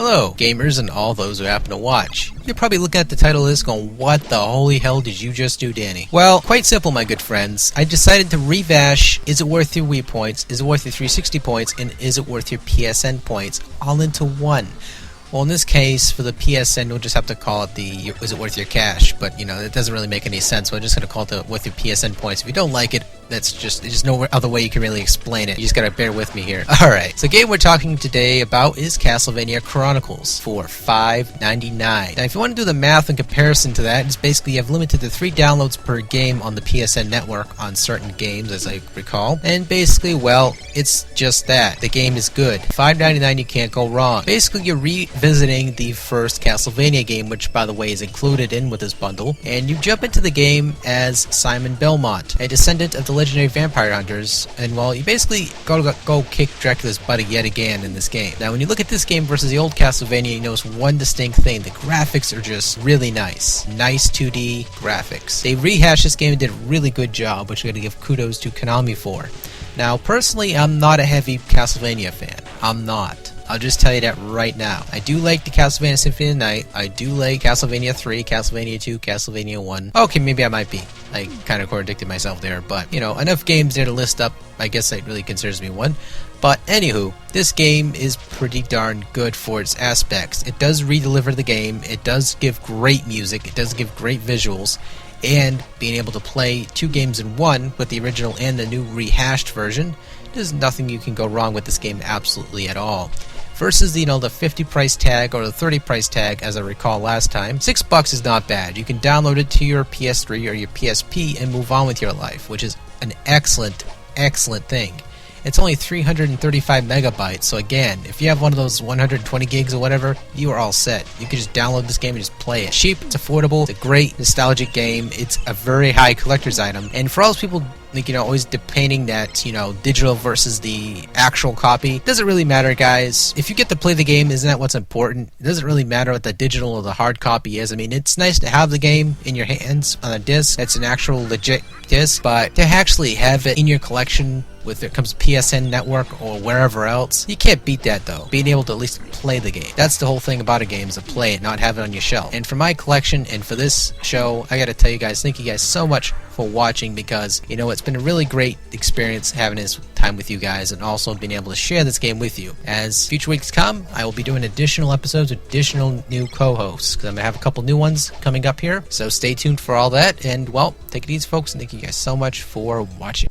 Hello, gamers and all those who happen to watch. You're probably looking at the title of this going, what the holy hell did you just do, Danny? Well, quite simple, my good friends. I decided to revash Is It Worth Your Wii points, Is It Worth Your 360 points, and Is It Worth Your PSN points all into one. Well, in this case, for the PSN, we'll just have to call it the Is It Worth Your Cash, but, you know, it doesn't really make any sense, so I'm just going to call it the Worth Your PSN points. If you don't like it, there's no other way you can really explain it. You just gotta bear with me here. Alright, so the game we're talking today about is Castlevania Chronicles for $5.99. Now, if you want to do the math in comparison to that, it's basically you have limited to 3 downloads per game on the PSN network on certain games, as I recall. And basically, well, it's just that. The game is good. $5.99, you can't go wrong. Basically, you're revisiting the first Castlevania game, which, by the way, is included in with this bundle. And you jump into the game as Simon Belmont, a descendant of the legendary vampire hunters, and well, you basically go kick Dracula's butt yet again in this game. Now, when you look at this game versus the old Castlevania, you notice one distinct thing: the graphics are just really nice. Nice 2D graphics. They rehashed this game and did a really good job, which I'm gonna give kudos to Konami for. Now, personally, I'm not a heavy Castlevania fan. I'm not. I'll just tell you that right now. I do like the Castlevania Symphony of the Night. I do like Castlevania 3, Castlevania 2, Castlevania 1. Okay, maybe I might be. I kind of contradicted myself there, but, you know, enough games there to list up. I guess that really considers me one. But, anywho, this game is pretty darn good for its aspects. It does re-deliver the game. It does give great music. It does give great visuals. And being able to play 2 games in one with the original and the new rehashed version, there's nothing you can go wrong with this game absolutely at all. Versus, you know, the 50 price tag or the 30 price tag, as I recall last time, $6 is not bad. You can download it to your PS3 or your PSP and move on with your life, which is an excellent, excellent thing. It's only 335 megabytes, so again, if you have one of those 120 gigs or whatever, you are all set. You can just download this game and just play it. Cheap, it's affordable, it's a great nostalgic game, it's a very high collector's item, and for all those people, like, you know, always debating that, you know, digital versus the actual copy, it doesn't really matter, guys. If you get to play the game, isn't that what's important? It doesn't really matter what the digital or the hard copy is. I mean, it's nice to have the game in your hands on a disc. It's an actual legit disc, but to actually have it in your collection, whether it comes to PSN network or wherever else, you can't beat that though. Being able to at least play the game. That's the whole thing about a game, is to play it, not have it on your shelf. And for my collection and for this show, I gotta tell you guys, thank you guys so much for watching, because, you know, it's been a really great experience having this time with you guys and also being able to share this game with you. As future weeks come, I will be doing additional episodes with additional new co-hosts, because I'm gonna have a couple new ones coming up here, so stay tuned for all that. And well, take it easy, folks, and thank you guys so much for watching.